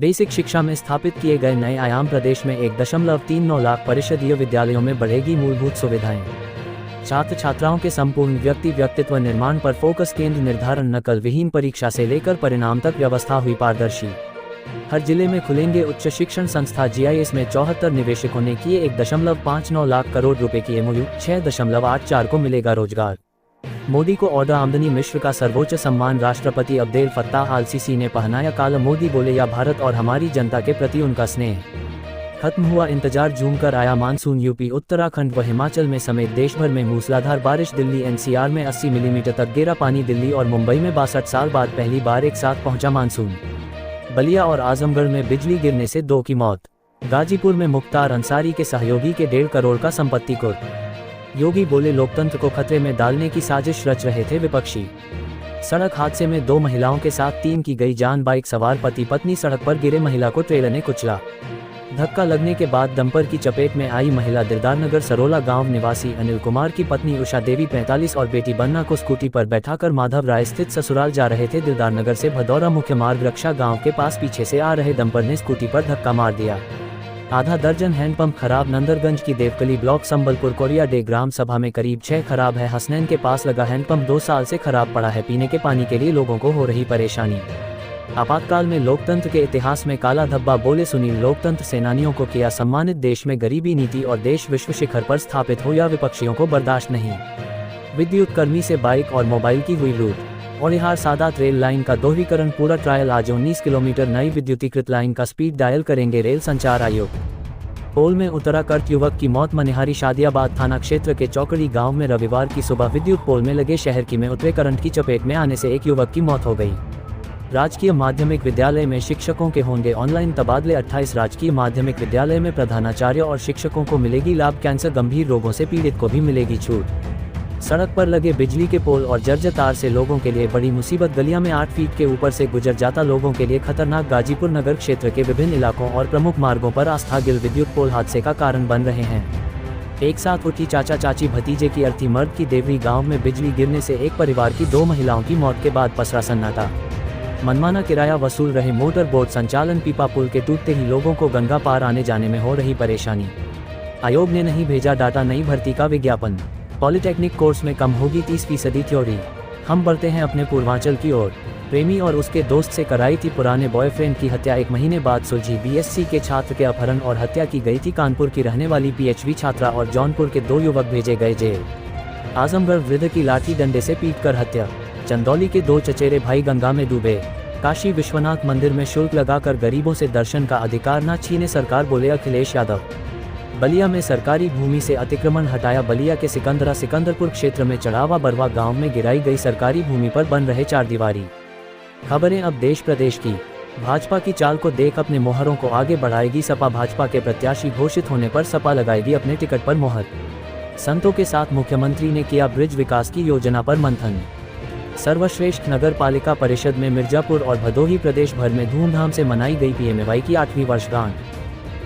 Basic शिक्षा में स्थापित किए गए नए आयाम। प्रदेश में 1.39 लाख परिषदीय विद्यालयों में बढ़ेगी मूलभूत सुविधाएं। छात्र छात्राओं के संपूर्ण व्यक्तित्व निर्माण पर फोकस। केंद्र निर्धारण नकल विहीन परीक्षा से लेकर परिणाम तक व्यवस्था हुई पारदर्शी। हर जिले में खुलेंगे उच्च शिक्षण संस्था। जीआईएस में 74 निवेशकों ने किए 1.59 लाख करोड़ रुपए की एमओयू। 6.84 को मिलेगा रोजगार। मोदी को ऑर्डर। आमदनी मिश्र का सर्वोच्च सम्मान। राष्ट्रपति अब्देल फत्ताह अल सीसी ने पहनाया काला। मोदी बोले या भारत और हमारी जनता के प्रति उनका स्नेह। खत्म हुआ इंतजार, झूम कर आया मानसून। यूपी, उत्तराखंड व हिमाचल में समेत देश भर में मूसलाधार बारिश। दिल्ली एनसीआर में 80 मिलीमीटर तक गिरा पानी। दिल्ली और मुंबई में 62 साल बाद पहली बार एक साथ पहुंचा मानसून। बलिया और आजमगढ़ में बिजली गिरने से 2 की मौत। गाजीपुर में मुख्तार अंसारी के सहयोगी के 1.5 करोड़ का संपत्ति कुर्क। योगी बोले लोकतंत्र को खतरे में डालने की साजिश रच रहे थे विपक्षी। सड़क हादसे में 2 महिलाओं के साथ 3 की गई जान। बाइक सवार पति पत्नी सड़क पर गिरे, महिला को ट्रेलर ने कुचला। धक्का लगने के बाद डंपर की चपेट में आई महिला। दिलदारनगर सरोला गांव निवासी अनिल कुमार की पत्नी उषा देवी 45 और बेटी बन्ना को स्कूटी पर बैठाकर माधव राय स्थित ससुराल जा रहे थे। दिलदारनगर से भदौरा मुख्य मार्ग रक्षा गांव के पास पीछे से आ रहे डंपर ने स्कूटी पर धक्का मार दिया। आधा दर्जन हैंडपंप खराब। नंदरगंज की देवकली ब्लॉक संबलपुर कोरिया डे ग्राम सभा में करीब 6 खराब है। हसनैन के पास लगा हैंडपंप 2 साल से खराब पड़ा है। पीने के पानी के लिए लोगों को हो रही परेशानी। आपातकाल में लोकतंत्र के इतिहास में काला धब्बा। बोले सुनील, लोकतंत्र सेनानियों को किया सम्मानित। देश में गरीबी नीति और देश विश्व शिखर पर स्थापित हो या विपक्षियों को बर्दाश्त नहीं। विद्युत कर्मी से बाइक और मोबाइल की हुई लूट। औलिहार सादात रेल लाइन का दोहरीकरण पूरा। ट्रायल आज 19 किलोमीटर नई विद्युतीकृत लाइन का स्पीड डायल करेंगे रेल संचार आयोग। पोल में उतरा कर्क युवक की मौत। मनिहारी शादियाबाद थाना क्षेत्र के चौकड़ी गांव में रविवार की सुबह विद्युत पोल में लगे शहर की में उतरे करंट की चपेट में आने से एक युवक की मौत हो गई। राजकीय माध्यमिक विद्यालय में शिक्षकों के होंगे ऑनलाइन तबादले। 28 राजकीय माध्यमिक विद्यालय में प्रधानाचार्य और शिक्षकों को मिलेगी लाभ। कैंसर गंभीर रोगों से पीड़ित को भी मिलेगी छूट। सड़क पर लगे बिजली के पोल और जर्जर तार से लोगों के लिए बड़ी मुसीबत। गलियां में 8 फीट के ऊपर से गुजर जाता लोगों के लिए खतरनाक। गाजीपुर नगर क्षेत्र के विभिन्न इलाकों और प्रमुख मार्गों पर आस्था गिल विद्युत पोल हादसे का कारण बन रहे हैं। एक साथ उठी चाचा चाची भतीजे की अर्थी। मर्द की देवरी गाँव में बिजली गिरने से एक परिवार की 2 महिलाओं की मौत के बाद पसरा सन्नाटा। मनमाना किराया वसूल रहे मोटर बोट संचालन। पीपा पुल के टूटते ही लोगों को गंगा पार आने जाने में हो रही परेशानी। आयोग ने नहीं भेजा डाटा नई भर्ती का विज्ञापन। पॉलिटेक्निक कोर्स में कम होगी 30% थ्योरी। हम बढ़ते हैं अपने पूर्वांचल की ओर। प्रेमी और उसके दोस्त से कराई थी पुराने बॉयफ्रेंड की हत्या। 1 महीने बाद सुलझी। बीएससी के छात्र के अपहरण और हत्या की गई थी। कानपुर की रहने वाली पीएचडी छात्रा और जौनपुर के 2 युवक भेजे गए जेल। आजमगढ़ वृद्ध की लाठी डंडे से पीटकर हत्या। चंदौली के 2 चचेरे भाई गंगा में डूबे। काशी विश्वनाथ मंदिर में शुल्क लगाकर गरीबों से दर्शन का अधिकार न छीने सरकार, बोले अखिलेश यादव। बलिया में सरकारी भूमि से अतिक्रमण हटाया। बलिया के सिकंदरपुर क्षेत्र में चढ़ावा बरवा गांव में गिराई गई सरकारी भूमि पर बन रहे 4 दीवारी। खबरें अब देश प्रदेश की। भाजपा की चाल को देख अपने मोहरों को आगे बढ़ाएगी सपा। भाजपा के प्रत्याशी घोषित होने पर सपा लगाएगी अपने टिकट पर मोहर। संतों के साथ मुख्यमंत्री ने किया ब्रिज विकास की योजना पर मंथन। सर्वश्रेष्ठ नगर पालिका परिषद में मिर्जापुर और भदोही। प्रदेश भर में धूमधाम से मनाई गई पीएमएवाई की 8वीं वर्षगांठ।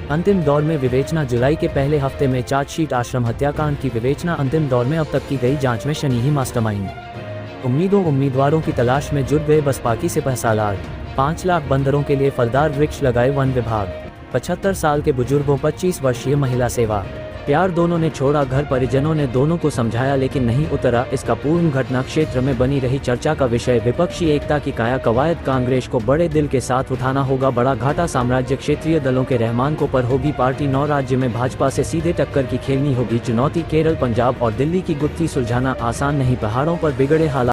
अंतिम दौर में विवेचना। जुलाई के पहले हफ्ते में चार्जशीट। आश्रम हत्याकांड की विवेचना अंतिम दौर में। अब तक की गई जांच में शनि ही मास्टरमाइंड। उम्मीदवारों की तलाश में जुट गए बसपा की सिपहसालार। 5 लाख बंदरों के लिए फलदार वृक्ष लगाए वन विभाग। 75 साल के बुजुर्गों 25 वर्षीय महिला सेवा। प्यार दोनों ने छोड़ा, घर परिजनों ने दोनों को समझाया लेकिन नहीं उतरा। इसका पूर्ण घटना क्षेत्र में बनी रही चर्चा का विषय। विपक्षी एकता की काया कवायद। कांग्रेस को बड़े दिल के साथ उठाना होगा बड़ा घाटा। साम्राज्य क्षेत्रीय दलों के रहमान को पर होगी पार्टी। 9 राज्य में भाजपा से सीधे टक्कर की खेलनी होगी चुनौती। केरल, पंजाब और दिल्ली की गुत्थी सुलझाना आसान नहीं। पहाड़ों पर बिगड़े हालात।